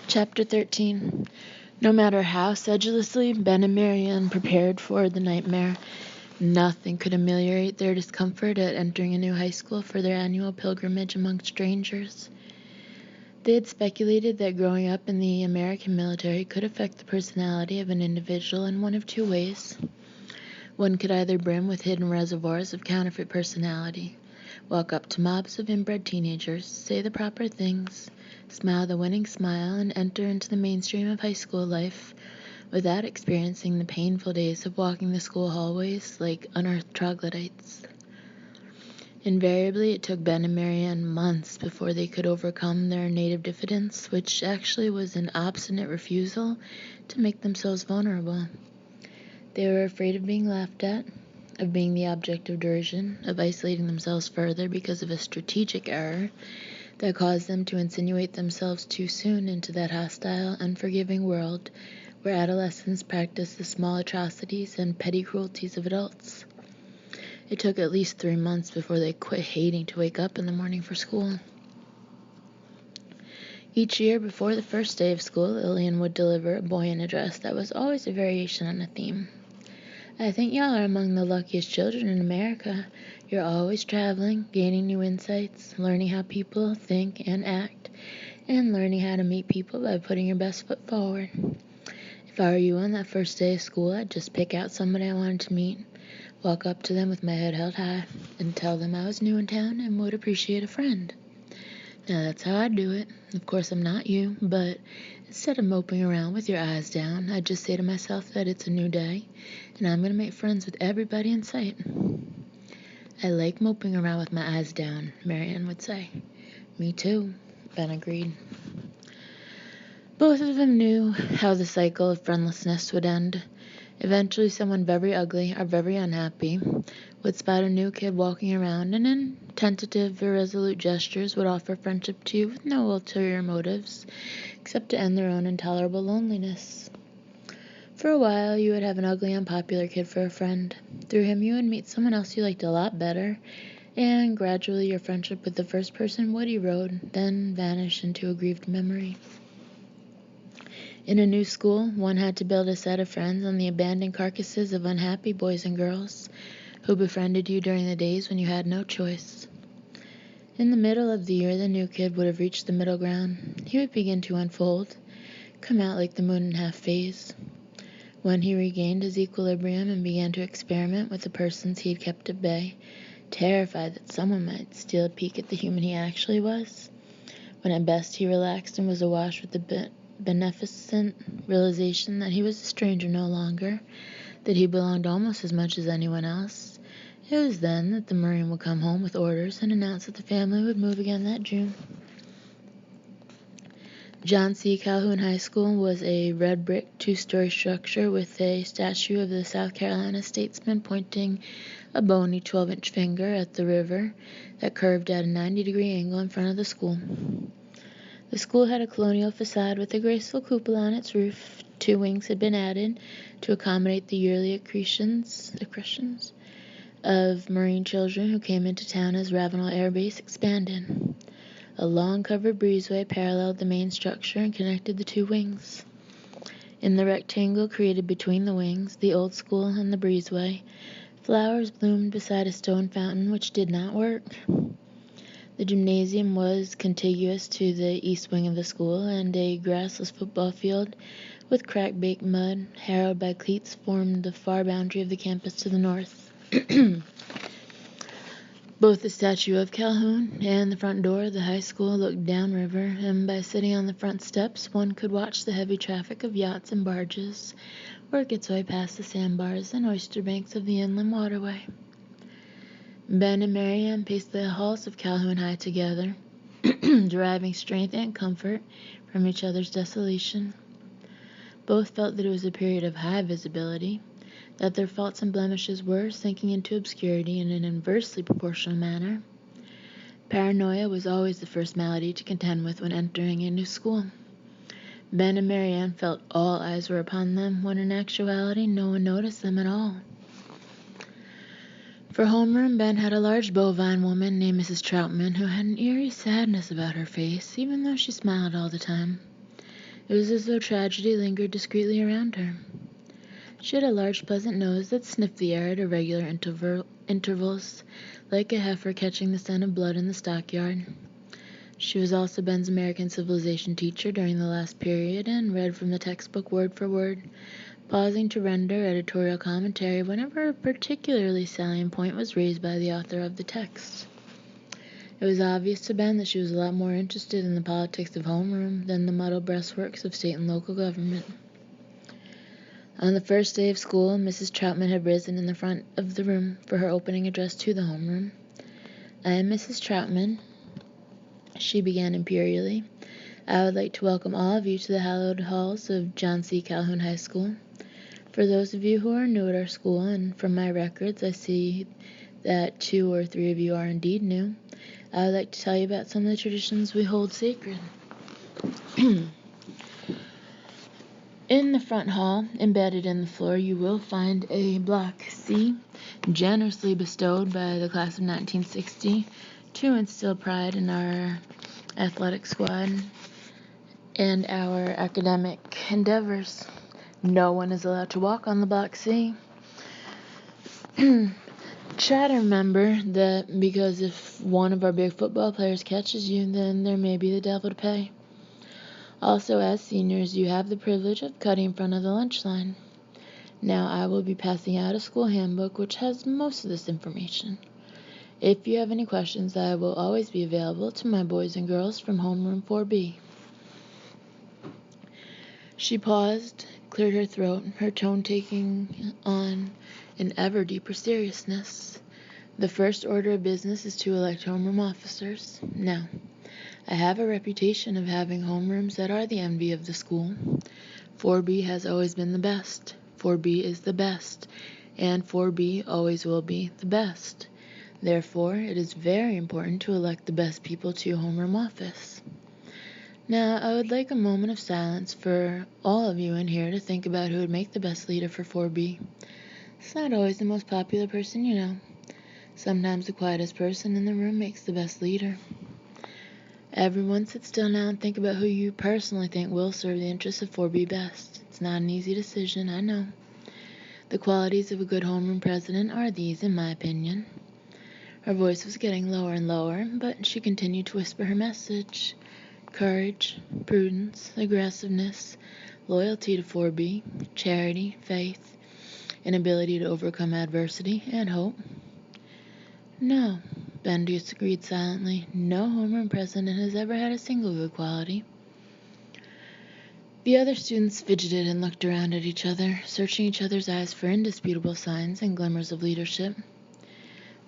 Chapter 13. No matter how sedulously Ben and Marianne prepared for the nightmare, nothing could ameliorate their discomfort at entering a new high school for their annual pilgrimage among strangers. They had speculated that growing up in the American military could affect the personality of an individual in one of two ways. One could either brim with hidden reservoirs of counterfeit personality, walk up to mobs of inbred teenagers, say the proper things, smile the winning smile, and enter into the mainstream of high school life without experiencing the painful days of walking the school hallways like unearthed troglodytes. Invariably, it took Ben and Marianne months before they could overcome their native diffidence, which actually was an obstinate refusal to make themselves vulnerable. They were afraid of being laughed at, of being the object of derision, of isolating themselves further because of a strategic error that caused them to insinuate themselves too soon into that hostile, unforgiving world where adolescents practice the small atrocities and petty cruelties of adults. It took at least 3 months before they quit hating to wake up in the morning for school. Each year before the first day of school, Lillian would deliver a boy an address that was always a variation on a theme. I think y'all are among the luckiest children in America. You're always traveling, gaining new insights, learning how people think and act, and learning how to meet people by putting your best foot forward. If I were you on that first day of school, I'd just pick out somebody I wanted to meet, walk up to them with my head held high, and tell them I was new in town and would appreciate a friend. Now that's how I'd do it. Of course I'm not you, but instead of moping around with your eyes down, I'd just say to myself that it's a new day, and I'm going to make friends with everybody in sight. I like moping around with my eyes down, Marianne would say. Me too, Ben agreed. Both of them knew how the cycle of friendlessness would end. Eventually someone very ugly or very unhappy would spot a new kid walking around and in tentative, irresolute gestures would offer friendship to you with no ulterior motives, except to end their own intolerable loneliness. For a while, you would have an ugly, unpopular kid for a friend. Through him, you would meet someone else you liked a lot better, and gradually your friendship with the first person would erode, then vanish into a grieved memory. In a new school, one had to build a set of friends on the abandoned carcasses of unhappy boys and girls who befriended you during the days when you had no choice. In the middle of the year, the new kid would have reached the middle ground. He would begin to unfold, come out like the moon in half phase. When he regained his equilibrium and began to experiment with the persons he had kept at bay, terrified that someone might steal a peek at the human he actually was, when at best he relaxed and was awash with the beneficent realization that he was a stranger no longer, that he belonged almost as much as anyone else. It was then that the Marine would come home with orders and announce that the family would move again that June. John C. Calhoun High School was a red brick 2-story structure with a statue of the South Carolina statesman pointing a bony 12-inch finger at the river that curved at a 90-degree angle in front of the school. The school had a colonial facade with a graceful cupola on its roof. 2 wings had been added to accommodate the yearly accretions of Marine children who came into town as Ravenel Air Base expanded. A long covered breezeway paralleled the main structure and connected the 2 wings. In the rectangle created between the wings, the old school and the breezeway, flowers bloomed beside a stone fountain which did not work. The gymnasium was contiguous to the east wing of the school, and a grassless football field with crack-baked mud, harrowed by cleats, formed the far boundary of the campus to the north. Both the statue of Calhoun and the front door of the high school looked downriver, and by sitting on the front steps, one could watch the heavy traffic of yachts and barges work its way past the sandbars and oyster banks of the inland waterway. Ben and Marianne paced the halls of Calhoun High together, deriving strength and comfort from each other's desolation. Both felt that it was a period of high visibility, that their faults and blemishes were sinking into obscurity in an inversely proportional manner. Paranoia was always the first malady to contend with when entering a new school. Ben and Marianne felt all eyes were upon them, when in actuality no one noticed them at all. For homeroom, Ben had a large bovine woman named Mrs. Troutman, who had an eerie sadness about her face, even though she smiled all the time. It was as though tragedy lingered discreetly around her. She had a large, pleasant nose that sniffed the air at irregular intervals, like a heifer catching the scent of blood in the stockyard. She was also Ben's American Civilization teacher during the last period and read from the textbook word for word, pausing to render editorial commentary whenever a particularly salient point was raised by the author of the text. It was obvious to Ben that she was a lot more interested in the politics of homeroom than the muddled breastworks of state and local government. On the first day of school, Mrs. Troutman had risen in the front of the room for her opening address to the homeroom. "I am Mrs. Troutman," she began imperially. "I would like to welcome all of you to the hallowed halls of John C. Calhoun High School. For those of you who are new at our school, and from my records I see that 2 or 3 of you are indeed new, I would like to tell you about some of the traditions we hold sacred." In the front hall, embedded in the floor, you will find a Block C, generously bestowed by the class of 1960 to instill pride in our athletic squad and our academic endeavors. No one is allowed to walk on the Block C. Try to remember that, because if one of our big football players catches you, then there may be the devil to pay. Also, as seniors, you have the privilege of cutting in front of the lunch line. Now, I will be passing out a school handbook which has most of this information. If you have any questions, I will always be available to my boys and girls from homeroom 4B. She paused, cleared her throat, her tone taking on an ever deeper seriousness. "The first order of business is to elect homeroom officers. Now, I have a reputation of having homerooms that are the envy of the school. 4B has always been the best. 4B is the best, and 4B always will be the best. Therefore, it is very important to elect the best people to homeroom office. Now, I would like a moment of silence for all of you in here to think about who would make the best leader for 4B. It's not always the most popular person you know. Sometimes the quietest person in the room makes the best leader. Everyone sit still now and think about who you personally think will serve the interests of 4B best. It's not an easy decision, I know. The qualities of a good homeroom president are these, in my opinion." Her voice was getting lower and lower, but she continued to whisper her message. Courage, prudence, aggressiveness, loyalty to 4B, charity, faith, an ability to overcome adversity, and hope. "No," Ben disagreed silently. "No homeroom president has ever had a single good quality." The other students fidgeted and looked around at each other, searching each other's eyes for indisputable signs and glimmers of leadership.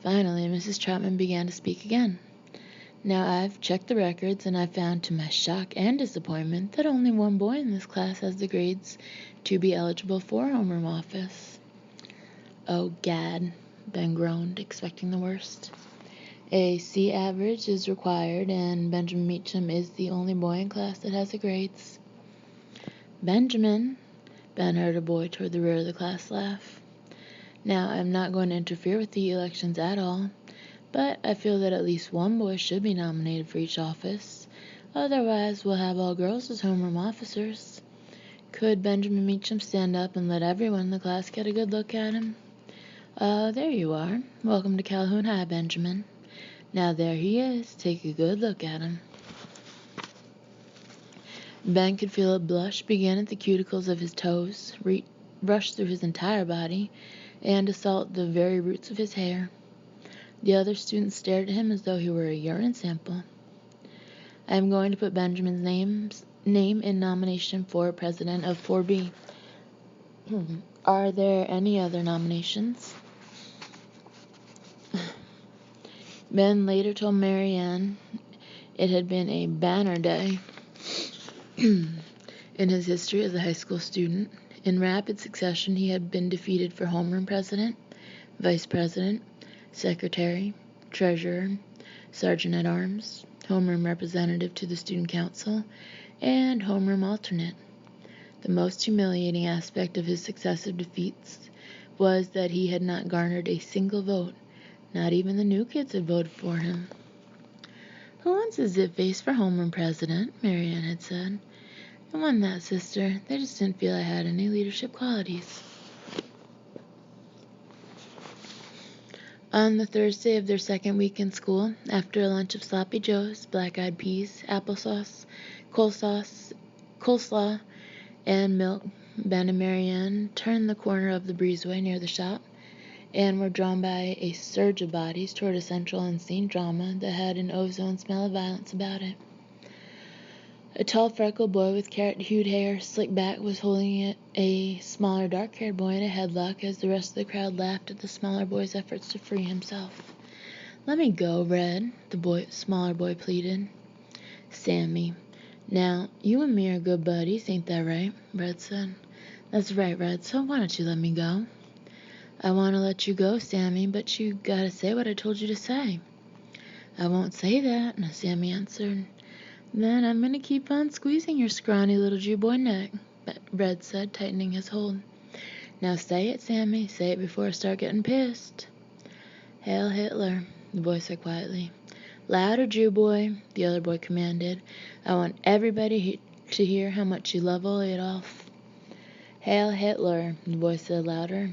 Finally, Mrs. Troutman began to speak again. "Now, I've checked the records, and I've found, to my shock and disappointment, that only one boy in this class has the grades to be eligible for homeroom office." "Oh, gad," Ben groaned, expecting the worst. "A C average is required, and Benjamin Meacham is the only boy in class that has the grades." "Benjamin," Ben heard a boy toward the rear of the class laugh. "Now, I'm not going to interfere with the elections at all, but I feel that at least one boy should be nominated for each office. Otherwise, we'll have all girls as homeroom officers. Could Benjamin Meacham stand up and let everyone in the class get a good look at him? There you are. Welcome to Calhoun High, Benjamin. Now there he is. Take a good look at him." Ben could feel a blush begin at the cuticles of his toes, rush through his entire body, and assault the very roots of his hair. The other students stared at him as though he were a urine sample. "I am going to put Benjamin's name in nomination for president of 4B. Are there any other nominations?" Ben later told Marianne it had been a banner day in his history as a high school student. In rapid succession, he had been defeated for homeroom president, vice president, secretary, treasurer, sergeant-at-arms, homeroom representative to the student council, and homeroom alternate. The most humiliating aspect of his successive defeats was that he had not garnered a single vote. Not even the new kids had voted for him. "Who wants a zip face for homeroom president?" Marianne had said. It wasn't that, sister. They just didn't feel I had any leadership qualities. On the Thursday of their second week in school, after a lunch of sloppy joes, black-eyed peas, applesauce, coleslaw, and milk, Ben and Marianne turned the corner of the breezeway near the shop and were drawn by a surge of bodies toward a central unseen drama that had an ozone smell of violence about it. A tall, freckled boy with carrot-hued hair slicked back was holding a smaller, dark-haired boy in a headlock as the rest of the crowd laughed at the smaller boy's efforts to free himself. "Let me go, Red," the smaller boy pleaded. "Sammy, now, you and me are good buddies, ain't that right?" Red said. "That's right, Red, so why don't you let me go?" "I want to let you go, Sammy, but you gotta say what I told you to say." "I won't say that," Sammy answered. "Then I'm going to keep on squeezing your scrawny little Jew boy neck," Red said, tightening his hold. "Now say it, Sammy. Say it before I start getting pissed." "Hail Hitler," the boy said quietly. "Louder, Jew boy," the other boy commanded. "I want everybody to hear how much you love old Adolf." "Hail Hitler," the boy said louder.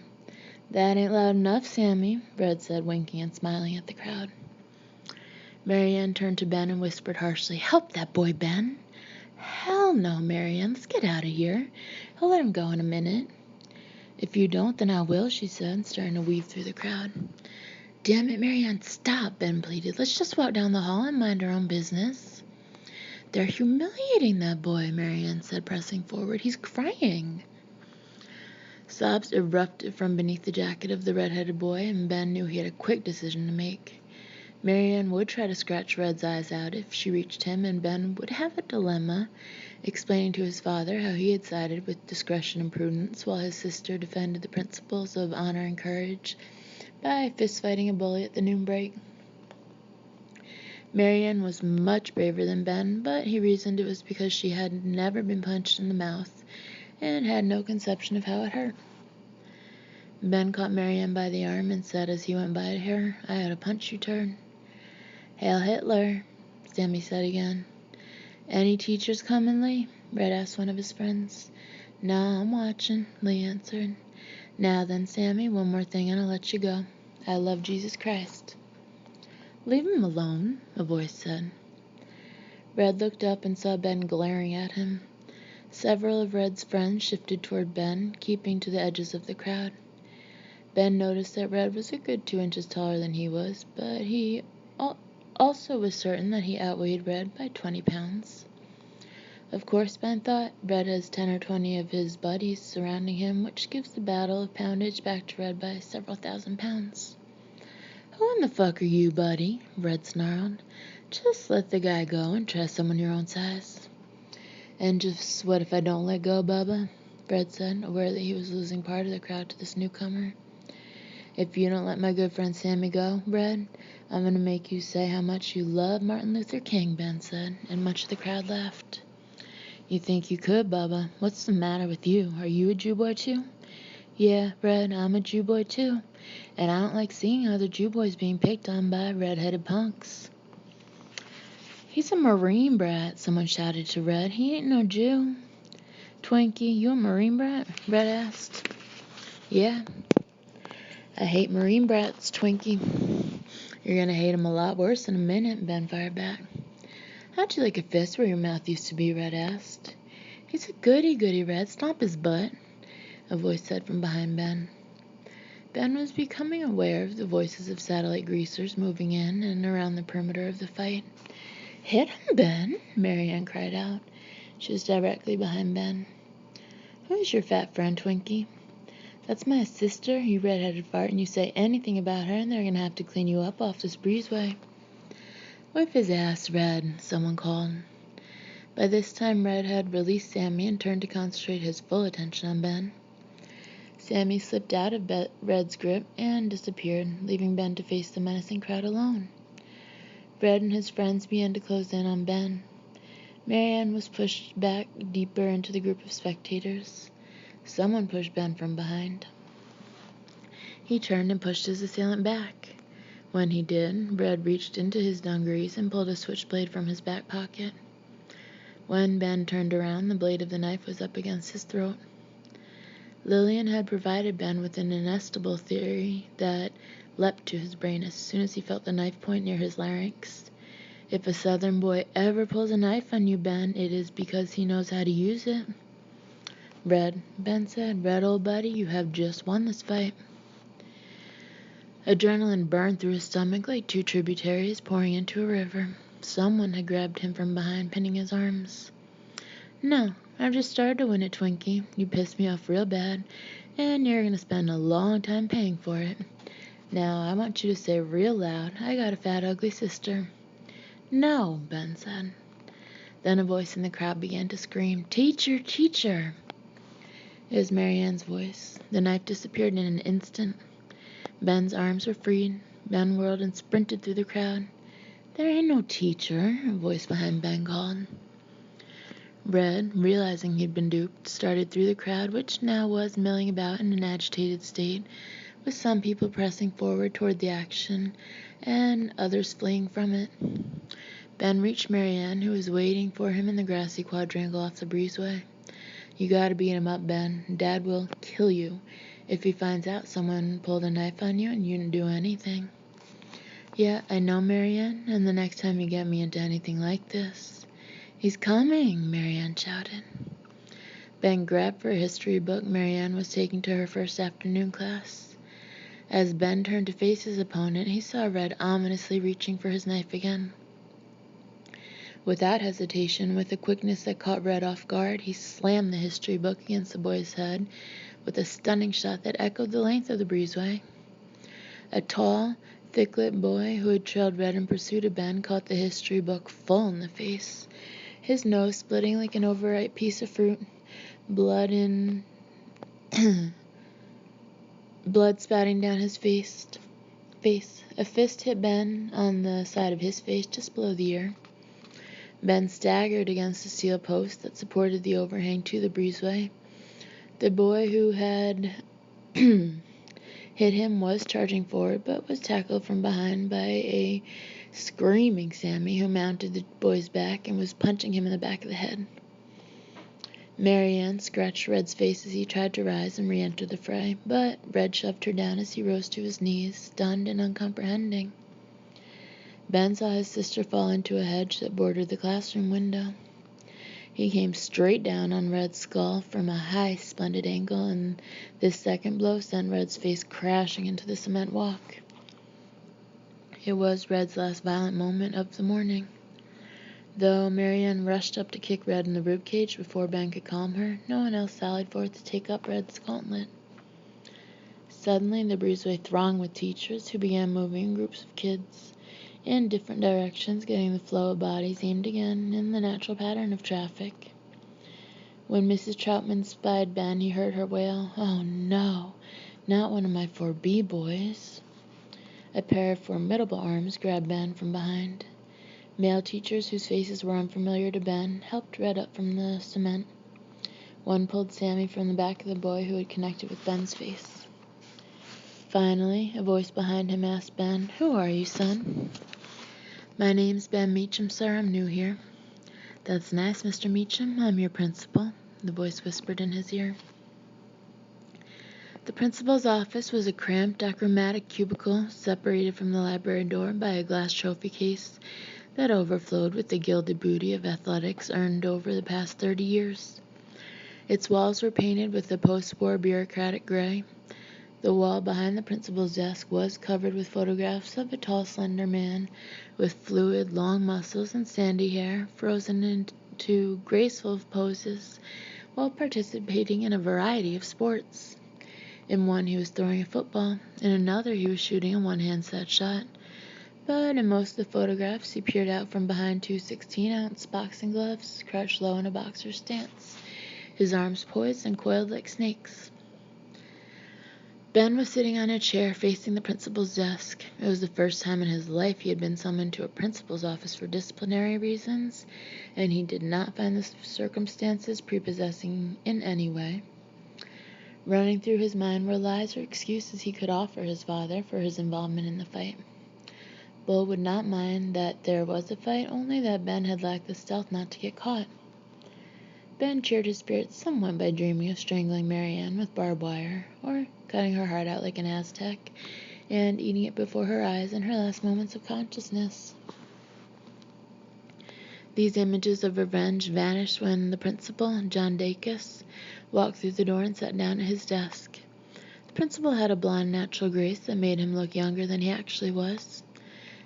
"That ain't loud enough, Sammy," Red said, winking and smiling at the crowd. Marianne turned to Ben and whispered harshly, "Help that boy, Ben." "Hell no, Marianne. Let's get out of here. He'll let him go in a minute." "If you don't, then I will," she said, starting to weave through the crowd. "Damn it, Marianne, stop," Ben pleaded. "Let's just walk down the hall and mind our own business." "They're humiliating that boy," Marianne said, pressing forward. "He's crying." Sobs erupted from beneath the jacket of the red-headed boy, and Ben knew he had a quick decision to make. Marianne would try to scratch Red's eyes out if she reached him, and Ben would have a dilemma, explaining to his father how he had sided with discretion and prudence, while his sister defended the principles of honor and courage by fist-fighting a bully at the noon break. Marianne was much braver than Ben, but he reasoned it was because she had never been punched in the mouth and had no conception of how it hurt. Ben caught Marianne by the arm and said as he went by her, "I ought to punch you, turd." "Hail Hitler," Sammy said again. "Any teachers coming, Lee?" Red asked one of his friends. "Nah, I'm watching," Lee answered. "Now then, Sammy, one more thing and I'll let you go. I love Jesus Christ." "Leave him alone," a voice said. Red looked up and saw Ben glaring at him. Several of Red's friends shifted toward Ben, keeping to the edges of the crowd. Ben noticed that Red was a good 2 inches taller than he was, but he also was certain that he outweighed Red by 20 pounds. Of course, Ben thought, Red has 10 or 20 of his buddies surrounding him, which gives the battle of poundage back to Red by several thousand pounds. "Who in the fuck are you, buddy?" Red snarled. "Just let the guy go and try someone your own size." "And just what if I don't let go, Bubba?" Red said, aware that he was losing part of the crowd to this newcomer. "If you don't let my good friend Sammy go, Red, I'm going to make you say how much you love Martin Luther King," Ben said, and much of the crowd laughed. "You think you could, Bubba? What's the matter with you? Are you a Jew boy too?" "Yeah, Red, I'm a Jew boy too, and I don't like seeing other Jew boys being picked on by red-headed punks." "He's a Marine brat," someone shouted to Red. "He ain't no Jew." "Twinkie, you a Marine brat?" Red asked. "Yeah. I hate Marine brats, Twinkie." "You're gonna hate him a lot worse in a minute," Ben fired back. "How'd you like a fist where your mouth used to be?" Red asked. "He's a goody-goody, Red. Stomp his butt," a voice said from behind Ben. Ben was becoming aware of the voices of satellite greasers moving in and around the perimeter of the fight. "Hit him, Ben," Marianne cried out. She was directly behind Ben. "Who's your fat friend, Twinkie?" "That's my sister, you red-headed fart, and you say anything about her and they're gonna have to clean you up off this breezeway." "Whip his ass, Red," someone called. By this time, Red had released Sammy and turned to concentrate his full attention on Ben. Sammy slipped out of Red's grip and disappeared, leaving Ben to face the menacing crowd alone. Red and his friends began to close in on Ben. Marianne was pushed back deeper into the group of spectators. Someone pushed Ben from behind. He turned and pushed his assailant back. When he did, Red reached into his dungarees and pulled a switchblade from his back pocket. When Ben turned around, the blade of the knife was up against his throat. Lillian had provided Ben with an inestimable theory that leapt to his brain as soon as he felt the knife point near his larynx. If a Southern boy ever pulls a knife on you, Ben, it is because he knows how to use it. Red, Ben said. Red, old buddy, you have just won this fight. Adrenaline burned through his stomach like two tributaries pouring into a river. Someone had grabbed him from behind, pinning his arms. No, I've just started to win it, Twinkie. You pissed me off real bad, and you're going to spend a long time paying for it. Now, I want you to say real loud, I got a fat, ugly sister. No, Ben said. Then a voice in the crowd began to scream, Teacher, teacher! It was Marianne's voice. The knife disappeared in an instant. Ben's arms were freed. Ben whirled and sprinted through the crowd. There ain't no teacher, a voice behind Ben called. Red, realizing he'd been duped, started through the crowd, which now was milling about in an agitated state, with some people pressing forward toward the action, and others fleeing from it. Ben reached Marianne, who was waiting for him in the grassy quadrangle off the breezeway. You gotta beat him up, Ben. Dad will kill you if he finds out someone pulled a knife on you and you didn't do anything. Yeah, I know, Marianne, and the next time you get me into anything like this. He's coming, Marianne shouted. Ben grabbed for a history book Marianne was taking to her first afternoon class. As Ben turned to face his opponent, he saw Red ominously reaching for his knife again. Without hesitation, with a quickness that caught Red off guard, he slammed the history book against the boy's head with a stunning shot that echoed the length of the breezeway. A tall, thick-lipped boy who had trailed Red in pursuit of Ben caught the history book full in the face, his nose splitting like an overripe piece of fruit, blood spouting down his face. A fist hit Ben on the side of his face just below the ear. Ben staggered against the steel post that supported the overhang to the breezeway. The boy who had hit him was charging forward, but was tackled from behind by a screaming Sammy who mounted the boy's back and was punching him in the back of the head. Marianne scratched Red's face as he tried to rise and re-enter the fray, but Red shoved her down as he rose to his knees, stunned and uncomprehending. Ben saw his sister fall into a hedge that bordered the classroom window. He came straight down on Red's skull from a high, splendid angle, and this second blow sent Red's face crashing into the cement walk. It was Red's last violent moment of the morning. Though Marianne rushed up to kick Red in the ribcage before Ben could calm her, no one else sallied forth to take up Red's gauntlet. Suddenly, the breezeway thronged with teachers who began moving in groups of kids in different directions, getting the flow of bodies aimed again in the natural pattern of traffic. When Mrs. Troutman spied Ben, he heard her wail, Oh no, not one of my 4B boys. A pair of formidable arms grabbed Ben from behind. Male teachers whose faces were unfamiliar to Ben helped Red up from the cement. One pulled Sammy from the back of the boy who had connected with Ben's face. Finally, a voice behind him asked Ben, Who are you, son? My name's Ben Meacham, sir. I'm new here. That's nice, Mr. Meacham. I'm your principal, the voice whispered in his ear. The principal's office was a cramped, achromatic cubicle separated from the library door by a glass trophy case that overflowed with the gilded booty of athletics earned over the past 30 years. Its walls were painted with a post-war bureaucratic gray. The wall behind the principal's desk was covered with photographs of a tall, slender man with fluid, long muscles and sandy hair, frozen into graceful poses while participating in a variety of sports. In one, he was throwing a football. In another, he was shooting a one-hand set shot. But in most of the photographs, he peered out from behind two 16-ounce boxing gloves, crouched low in a boxer's stance, his arms poised and coiled like snakes. Ben was sitting on a chair facing the principal's desk. It was the first time in his life he had been summoned to a principal's office for disciplinary reasons, and he did not find the circumstances prepossessing in any way. Running through his mind were lies or excuses he could offer his father for his involvement in the fight. Bull would not mind that there was a fight, only that Ben had lacked the stealth not to get caught. Ben cheered his spirits somewhat by dreaming of strangling Marianne with barbed wire, or cutting her heart out like an Aztec, and eating it before her eyes in her last moments of consciousness. These images of revenge vanished when the principal, John Dacus, walked through the door and sat down at his desk. The principal had a blond natural grace that made him look younger than he actually was.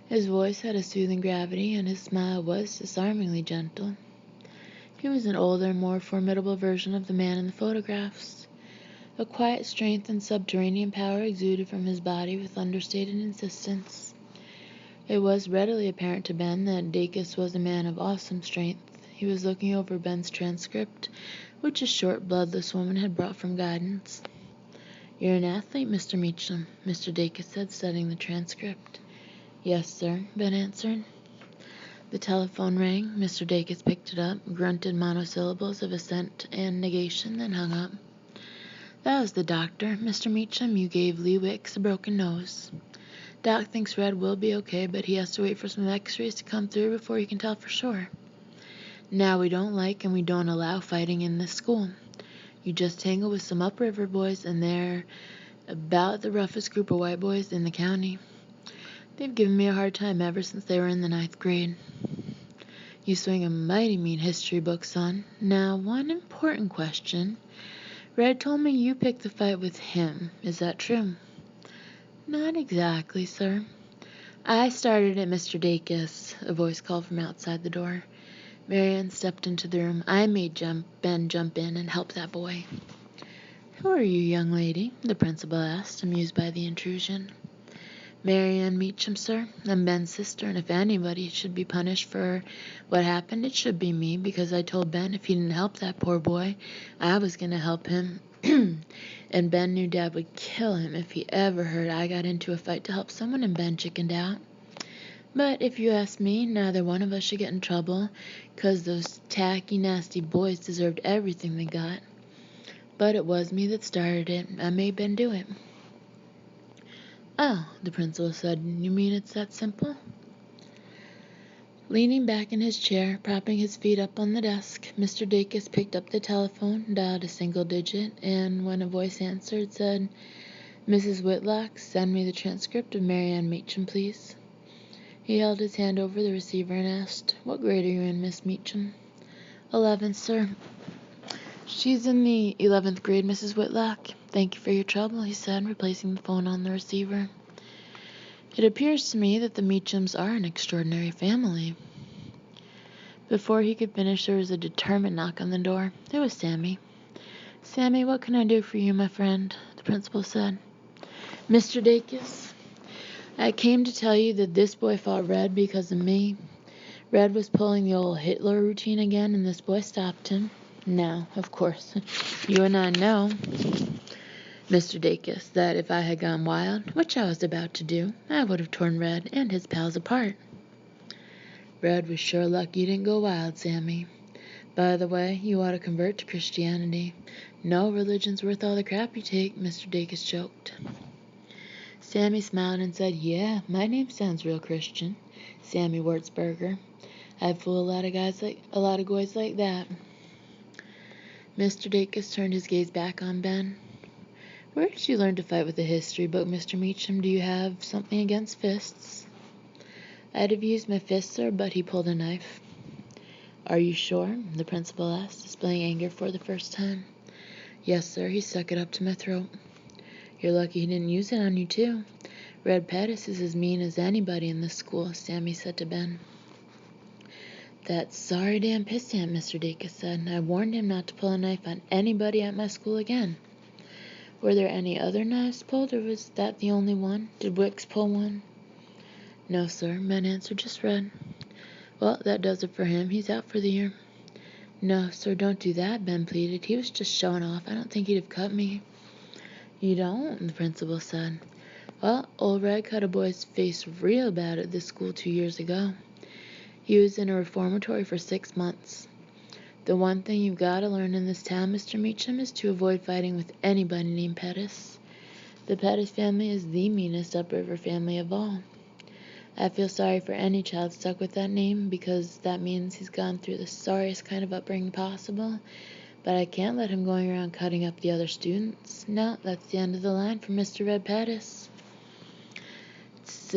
His voice had a soothing gravity, and his smile was disarmingly gentle. He was an older, more formidable version of the man in the photographs. A quiet strength and subterranean power exuded from his body with understated insistence. It was readily apparent to Ben that Dacus was a man of awesome strength. He was looking over Ben's transcript, which a short, bloodless woman had brought from guidance. "You're an athlete, Mr. Meacham," Mr. Dacus said, studying the transcript. "Yes, sir," Ben answered. The telephone rang. Mr. Dacus picked it up, grunted monosyllables of assent and negation, then hung up. "That was the doctor, Mr. Meacham. You gave Lee Wicks a broken nose. Doc thinks Red will be okay, but he has to wait for some x-rays to come through before he can tell for sure. Now, we don't like and we don't allow fighting in this school. You just tangle with some upriver boys, and they're about the roughest group of white boys in the county. They've given me a hard time ever since they were in the 9th grade. You swing a mighty mean history book, son. Now, one important question. Red told me you picked the fight with him. Is that true?" "Not exactly, sir." "I started it, Mr. Dacus," a voice called from outside the door. Marianne stepped into the room. "I made Ben jump in and help that boy." "Who are you, young lady?" the principal asked, amused by the intrusion. "Marianne Meacham, sir. I'm Ben's sister, and if anybody should be punished for what happened, it should be me, because I told Ben if he didn't help that poor boy, I was going to help him. And Ben knew Dad would kill him if he ever heard I got into a fight to help someone, and Ben chickened out. But if you ask me, neither one of us should get in trouble, 'cause those tacky, nasty boys deserved everything they got. But it was me that started it. I made Ben do it." "Oh," the principal said, "you mean it's that simple?" Leaning back in his chair, propping his feet up on the desk, Mr. Dacus picked up the telephone, dialed a single digit, and when a voice answered, said, "Mrs. Whitlock, send me the transcript of Marianne Meacham, please." He held his hand over the receiver and asked, "What grade are you in, Miss Meacham?" 11th, sir." "She's in the 11th grade, Mrs. Whitlock. Thank you for your trouble," he said, replacing the phone on the receiver. "It appears to me that the Meachams are an extraordinary family." Before he could finish, there was a determined knock on the door. It was Sammy. "Sammy, what can I do for you, my friend?" the principal said. "Mr. Dacus, I came to tell you that this boy fought Red because of me. Red was pulling the old Hitler routine again, and this boy stopped him. Now, of course, you and I know, Mr. Dacus, that if I had gone wild, which I was about to do, I would have torn Red and his pals apart." "Red was sure lucky you didn't go wild, Sammy. By the way, you ought to convert to Christianity. No religion's worth all the crap you take," Mr. Dacus joked. Sammy smiled and said, "Yeah, my name sounds real Christian. Sammy Wurzburger. I'd fool a lot of guys like that." Mr. Dacus turned his gaze back on Ben. "Where did you learn to fight with a history book, Mr. Meacham? Do you have something against fists?" "I'd have used my fists, sir, but he pulled a knife." "Are you sure?" the principal asked, displaying anger for the first time. "Yes, sir. He stuck it up to my throat." "You're lucky he didn't use it on you, too. Red Pettis is as mean as anybody in this school," Sammy said to Ben. "That sorry damn pissant," Mr. Dacus said. "I warned him not to pull a knife on anybody at my school again." "Were there any other knives pulled, or was that the only one? Did Wicks pull one?" "No, sir," Ben answered, "just Red." "Well, that does it for him. He's out for the year." "No, sir, don't do that," Ben pleaded. "He was just showing off. I don't think he'd have cut me." "You don't?" the principal said. "Well, old Red cut a boy's face real bad at this school 2 years ago. He was in a reformatory for 6 months. The one thing you've got to learn in this town, Mr. Meacham, is to avoid fighting with anybody named Pettis. The Pettis family is the meanest upriver family of all. I feel sorry for any child stuck with that name because that means he's gone through the sorriest kind of upbringing possible, but I can't let him going around cutting up the other students. No, that's the end of the line for Mr. Red Pettis. It's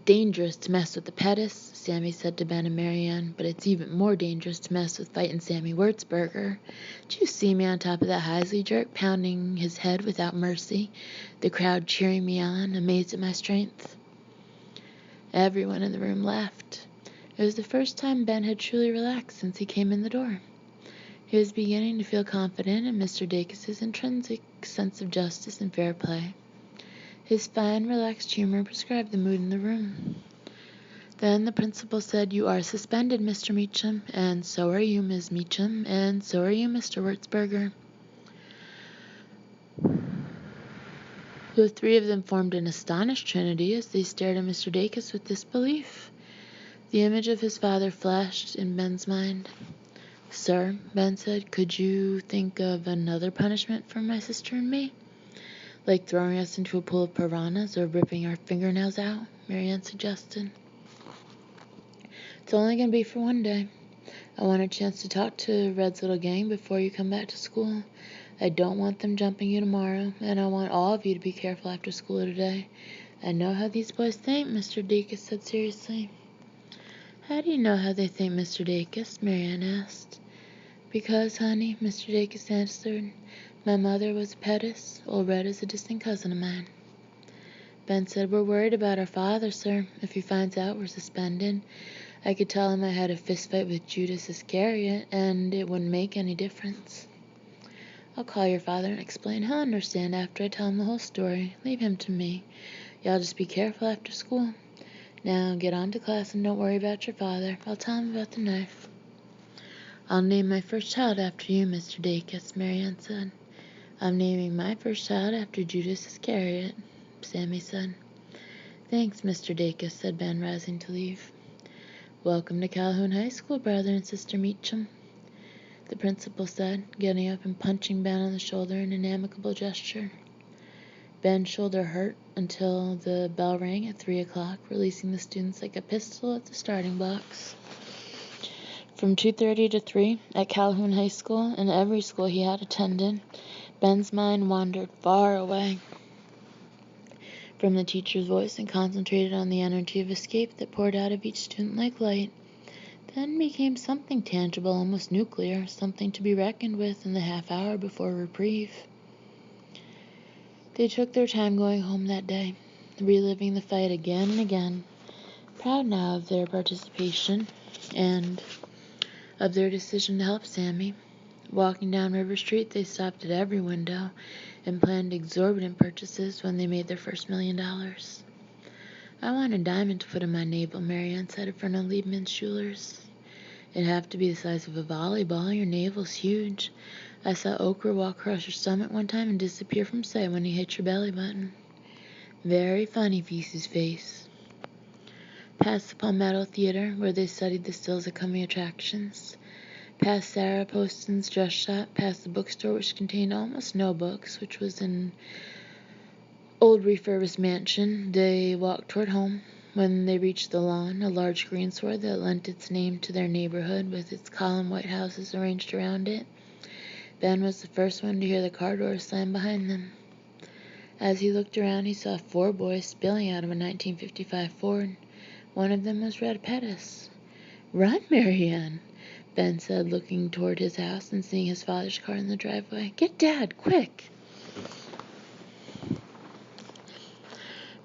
dangerous to mess with the Pettis, Sammy said to Ben and Marianne, but it's even more dangerous to mess with fighting Sammy Wurzburger. Did you see me on top of that Heisley jerk, pounding his head without mercy, the crowd cheering me on, amazed at my strength? Everyone in the room laughed. It was the first time Ben had truly relaxed since he came in the door. He was beginning to feel confident in Mr. Dacus's intrinsic sense of justice and fair play. His fine, relaxed humor prescribed the mood in the room. Then the principal said, "You are suspended, Mr. Meacham, and so are you, Ms. Meacham, and so are you, Mr. Wurzburger." The three of them formed an astonished trinity as they stared at Mr. Dacus with disbelief. The image of his father flashed in Ben's mind. "Sir," Ben said, "could you think of another punishment for my sister and me?" "Like throwing us into a pool of piranhas or ripping our fingernails out," Marianne suggested. "It's only going to be for one day. I want a chance to talk to Red's little gang before you come back to school. I don't want them jumping you tomorrow, and I want all of you to be careful after school today. I know how these boys think," Mr. Dacus said seriously. "How do you know how they think, Mr. Dacus?" Marianne asked. "Because, honey," Mr. Dacus answered, "my mother was a Pettis. Old Red is a distant cousin of mine." Ben said, "We're worried about our father, sir. If he finds out we're suspended, I could tell him I had a fist fight with Judas Iscariot, and it wouldn't make any difference." "I'll call your father and explain. He'll understand after I tell him the whole story. Leave him to me. Y'all just be careful after school. Now get on to class and don't worry about your father. I'll tell him about the knife." "I'll name my first child after you, Mr. Dacus," Marianne said. "I'm naming my first child after Judas Iscariot," Sammy said. "Thanks, Mr. Dacus," said Ben, rising to leave. "Welcome to Calhoun High School, brother and sister Meacham," the principal said, getting up and punching Ben on the shoulder in an amicable gesture. Ben's shoulder hurt until the bell rang at 3 o'clock, releasing the students like a pistol at the starting blocks. From 2:30 to 3, at Calhoun High School and every school he had attended, Ben's mind wandered far away from the teacher's voice and concentrated on the energy of escape that poured out of each student like light, then became something tangible, almost nuclear, something to be reckoned with in the half hour before reprieve. They took their time going home that day, reliving the fight again and again, proud now of their participation and of their decision to help Sammy. Walking down River Street, they stopped at every window and planned exorbitant purchases when they made their first $1 million. "I want a diamond to put in my navel," Marianne said in front of Liebman Schuler's. "It'd have to be the size of a volleyball. Your navel's huge. I saw Okra walk across your stomach one time and disappear from sight when he hit your belly button." "Very funny," Vesey's face. Past the Palmetto Theater, where they studied the stills of coming attractions. Past Sarah Poston's dress shop, past the bookstore which contained almost no books, which was an old refurbished mansion, they walked toward home. When they reached the lawn, a large greensward that lent its name to their neighborhood with its column white houses arranged around it, Ben was the first one to hear the car door slam behind them. As he looked around, he saw 4 boys spilling out of a 1955 Ford. One of them was Red Pettis. "Run, Marianne," Ben said, looking toward his house and seeing his father's car in the driveway. "Get Dad, quick!"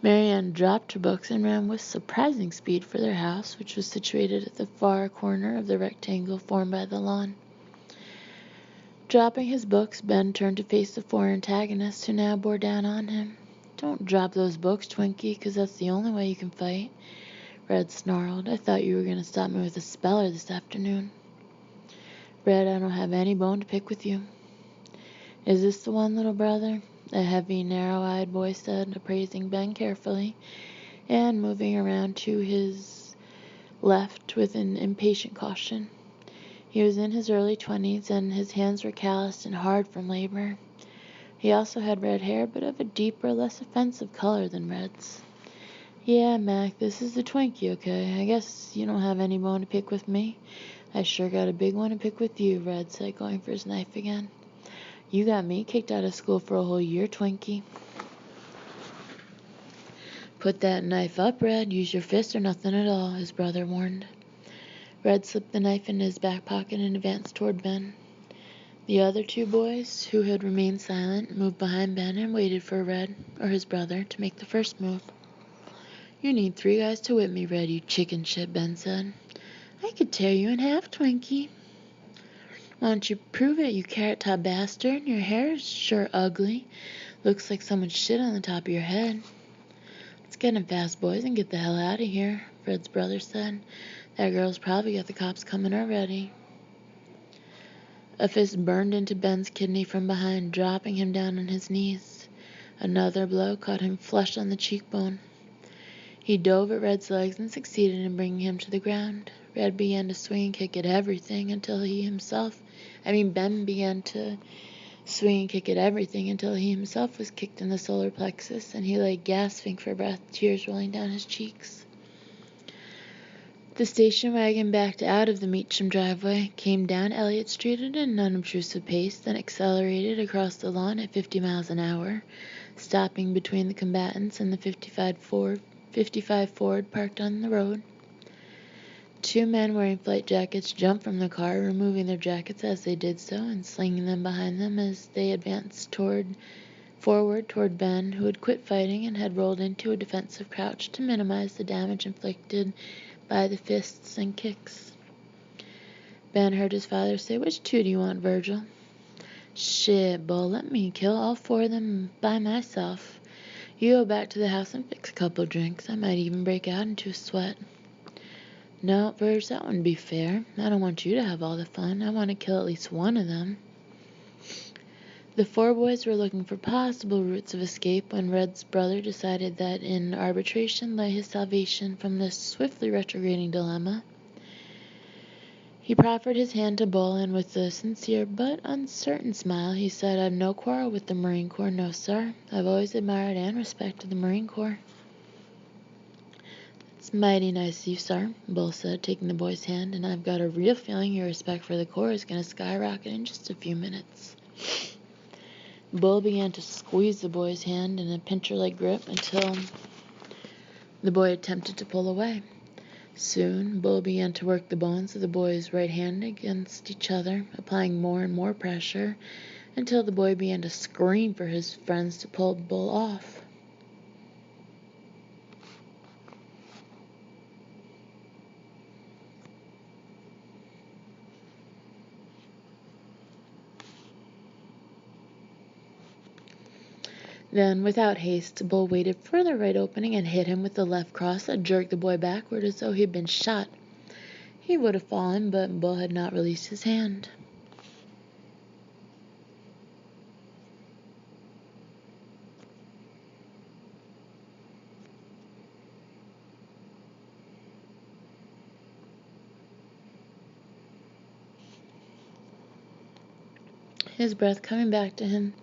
Marianne dropped her books and ran with surprising speed for their house, which was situated at the far corner of the rectangle formed by the lawn. Dropping his books, Ben turned to face the 4 antagonists who now bore down on him. "Don't drop those books, Twinkie, 'cause that's the only way you can fight," Red snarled. "I thought you were going to stop me with a speller this afternoon." "Red, I don't have any bone to pick with you." "Is this the one, little brother?" a heavy, narrow-eyed boy said, appraising Ben carefully, and moving around to his left with an impatient caution. He was in his early 20s, and his hands were calloused and hard from labor. He also had red hair, but of a deeper, less offensive color than Red's. Yeah, Mac, this is the Twinkie, okay? I guess you don't have any bone to pick with me. I sure got a big one to pick with you, Red said, going for his knife again. You got me kicked out of school for a whole year, Twinkie. Put that knife up, Red. Use your fist or nothing at all, his brother warned. Red slipped the knife into his back pocket and advanced toward Ben. The other two boys, who had remained silent, moved behind Ben and waited for Red, or his brother, to make the first move. You need 3 guys to whip me, Red, you chicken shit, Ben said. I could tear you in half, Twinkie. Why don't you prove it, you carrot-top bastard? Your hair is sure ugly. Looks like someone shit on the top of your head. Let's get him fast, boys, and get the hell out of here, Fred's brother said. That girl's probably got the cops coming already. A fist burned into Ben's kidney from behind, dropping him down on his knees. Another blow caught him flush on the cheekbone. He dove at Red's legs and succeeded in bringing him to the ground. Red began to swing and kick at everything until Ben began to swing and kick at everything until he himself was kicked in the solar plexus, and he lay gasping for breath, tears rolling down his cheeks. The station wagon backed out of the Meacham driveway, came down Elliott Street at an unobtrusive pace, then accelerated across the lawn at 50 miles an hour, stopping between the combatants and the 55 Ford parked on the road. 2 men wearing flight jackets jumped from the car, removing their jackets as they did so and slinging them behind them as they advanced forward toward Ben, who had quit fighting and had rolled into a defensive crouch to minimize the damage inflicted by the fists and kicks. Ben heard his father say, "Which 2 do you want, Virgil?" "Shit, Bull, let me kill all 4 of them by myself. You go back to the house and fix a couple drinks. I might even break out into a sweat." "No, Virg, that wouldn't be fair. I don't want you to have all the fun. I want to kill at least one of them." The 4 boys were looking for possible routes of escape when Red's brother decided that in arbitration lay his salvation from this swiftly retrograding dilemma. He proffered his hand to Bull, and with a sincere but uncertain smile, he said, "I've no quarrel with the Marine Corps, no, sir. I've always admired and respected the Marine Corps." "It's mighty nice of you, sir," Bull said, taking the boy's hand, "and I've got a real feeling your respect for the Corps is going to skyrocket in just a few minutes." Bull began to squeeze the boy's hand in a pincher-like grip until the boy attempted to pull away. Soon, Bull began to work the bones of the boy's right hand against each other, applying more and more pressure, until the boy began to scream for his friends to pull Bull off. Then, without haste, Bull waited for the right opening and hit him with the left cross that jerked the boy backward as though he had been shot. He would have fallen, but Bull had not released his hand. His breath coming back to him,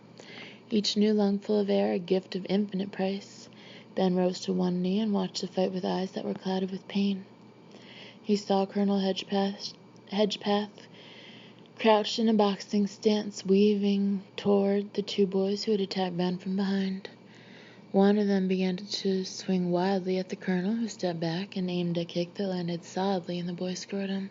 each new lungful of air a gift of infinite price, Ben rose to one knee and watched the fight with eyes that were clouded with pain. He saw Colonel Hedgepath crouched in a boxing stance, weaving toward the 2 boys who had attacked Ben from behind. One of them began to swing wildly at the colonel, who stepped back and aimed a kick that landed solidly in the boy's scrotum.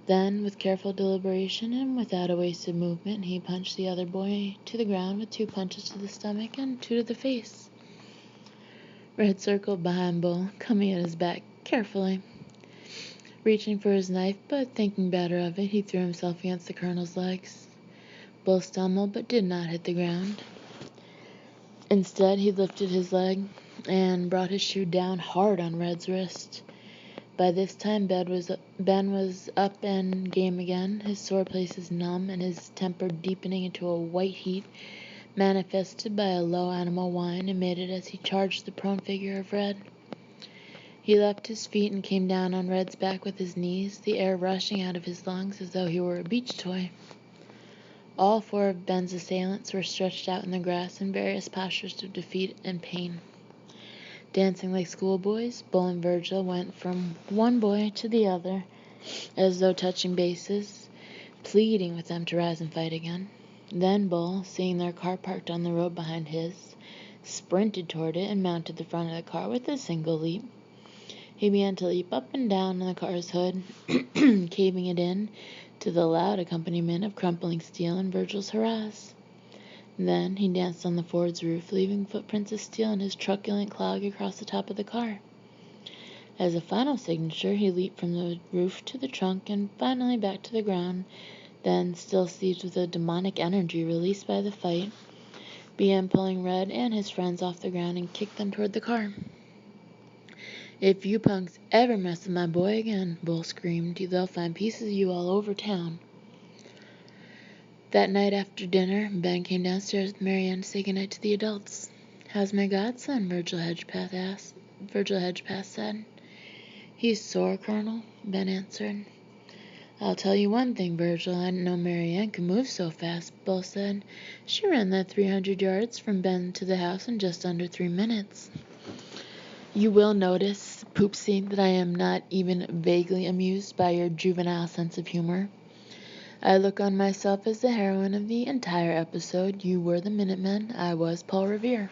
Then, with careful deliberation and without a wasted movement, he punched the other boy to the ground with 2 punches to the stomach and 2 to the face. Red circled behind Bull, coming at his back carefully. Reaching for his knife, but thinking better of it, he threw himself against the colonel's legs. Bull stumbled, but did not hit the ground. Instead, he lifted his leg and brought his shoe down hard on Red's wrist. By this time, Ben was up and game again, his sore places numb and his temper deepening into a white heat, manifested by a low animal whine emitted as he charged the prone figure of Red. He left his feet and came down on Red's back with his knees, the air rushing out of his lungs as though he were a beach toy. All 4 of Ben's assailants were stretched out in the grass in various postures of defeat and pain. Dancing like schoolboys, Bull and Virgil went from one boy to the other, as though touching bases, pleading with them to rise and fight again. Then Bull, seeing their car parked on the road behind his, sprinted toward it and mounted the front of the car with a single leap. He began to leap up and down on the car's hood, caving it in to the loud accompaniment of crumpling steel and Virgil's hurrahs. Then he danced on the Ford's roof, leaving footprints of steel in his truculent clog across the top of the car. As a final signature, he leaped from the roof to the trunk and finally back to the ground, then, still seized with the demonic energy released by the fight, began pulling Red and his friends off the ground and kicked them toward the car. "If you punks ever mess with my boy again," Bull screamed, "they'll find pieces of you all over town." That night after dinner, Ben came downstairs with Marianne to say goodnight to the adults. "How's my godson?" Virgil Hedgepath said. "He's sore, Colonel," Ben answered. "I'll tell you one thing, Virgil, I didn't know Marianne could move so fast," Bull said. "She ran that 300 yards from Ben to the house in just under 3 minutes. You will notice, Poopsie, that I am not even vaguely amused by your juvenile sense of humor. I look on myself as the heroine of the entire episode. You were the Minutemen. I was Paul Revere."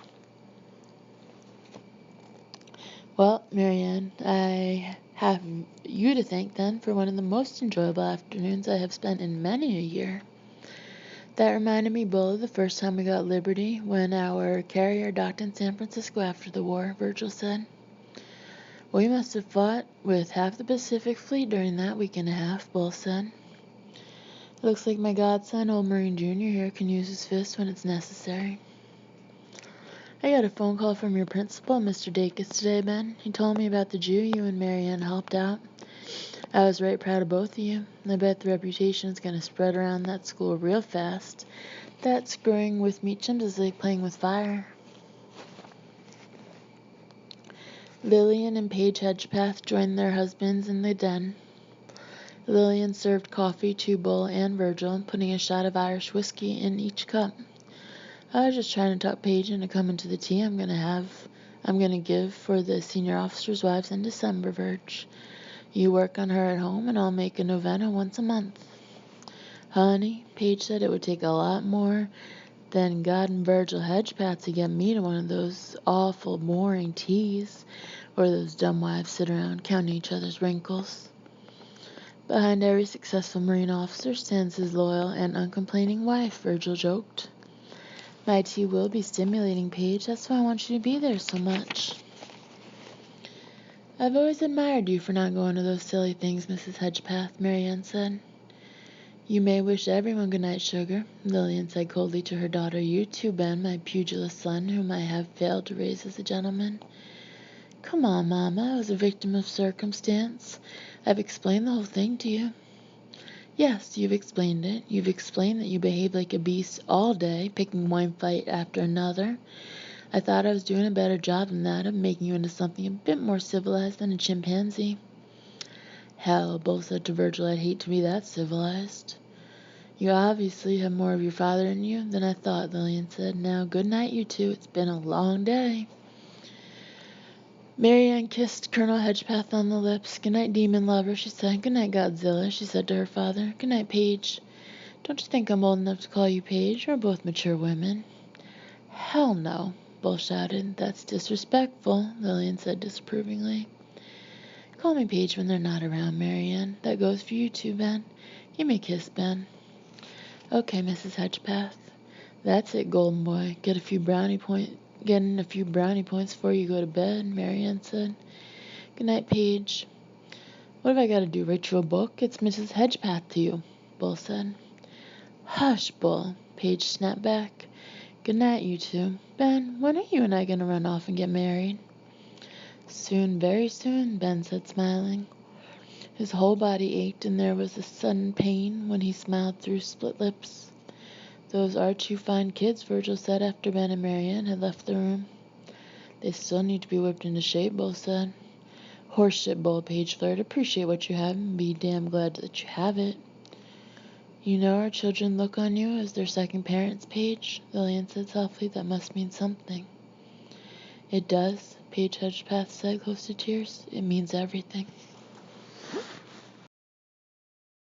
"Well, Marianne, I have you to thank, then, for one of the most enjoyable afternoons I have spent in many a year." "That reminded me, Bull, of the first time we got Liberty, when our carrier docked in San Francisco after the war," Virgil said. "We must have fought with half the Pacific Fleet during that week and a half," Bull said. "It looks like my godson, old Marine Jr. here, can use his fists when it's necessary." "I got a phone call from your principal, Mr. Dacus, today, Ben. He told me about the Jew you and Marianne helped out. I was right proud of both of you. I bet the reputation is going to spread around that school real fast. That screwing with Meachams is like playing with fire." Lillian and Paige Hedgepath joined their husbands in the den. Lillian served coffee to Bull and Virgil, putting a shot of Irish whiskey in each cup. "I was just trying to talk Paige into coming to the tea I'm going to give for the senior officers' wives in December, Virg. You work on her at home, and I'll make a novena once a month." "Honey," Paige said, "it would take a lot more than God and Virgil Hedgepath to get me to one of those awful boring teas where those dumb wives sit around counting each other's wrinkles." "Behind every successful Marine officer stands his loyal and uncomplaining wife," Virgil joked. "My tea will be stimulating, Paige. That's why I want you to be there so much." "I've always admired you for not going to those silly things, Mrs. Hedgepath," Marianne said. "You may wish everyone good night, sugar," Lillian said coldly to her daughter. "You too, Ben, my pugilist son, whom I have failed to raise as a gentleman." "Come on, Mama. I was a victim of circumstance. I've explained the whole thing to you." "Yes, you've explained it. You've explained that you behaved like a beast all day, picking one fight after another. I thought I was doing a better job than that, of making you into something a bit more civilized than a chimpanzee." "Hell," Bull said to Virgil, "I'd hate to be that civilized." "You obviously have more of your father in you than I thought," Lillian said. "Now, good night, you two. It's been a long day." Marianne kissed Colonel Hedgepath on the lips. "Good night, demon lover," she said. "Good night, Godzilla," she said to her father. "Good night, Paige. Don't you think I'm old enough to call you Paige? We're both mature women." "Hell no," Bull shouted. "That's disrespectful," Lillian said disapprovingly. "Call me Paige when they're not around, Marianne. That goes for you too, Ben. Give me a kiss, Ben." "Okay, Mrs. Hedgepath." "That's it, golden boy. Getting a few brownie points before you go to bed," Marianne said. "Good night, Paige." "What have I got to do, write you a book? It's Mrs. Hedgepath to you," Bull said. "Hush, Bull," Paige snapped back. "Good night, you two. Ben, when are you and I going to run off and get married?" "Soon, very soon," Ben said, smiling. His whole body ached, and there was a sudden pain when he smiled through split lips. "Those are two fine kids," Virgil said after Ben and Marianne had left the room. "They still need to be whipped into shape," Bull said. "Horseshit, Bull," Paige flared. "Appreciate what you have and be damn glad that you have it." "You know our children look on you as their second parents, Paige," Lillian said softly. "That must mean something." "It does," Paige Hedgepath said, close to tears. It means everything.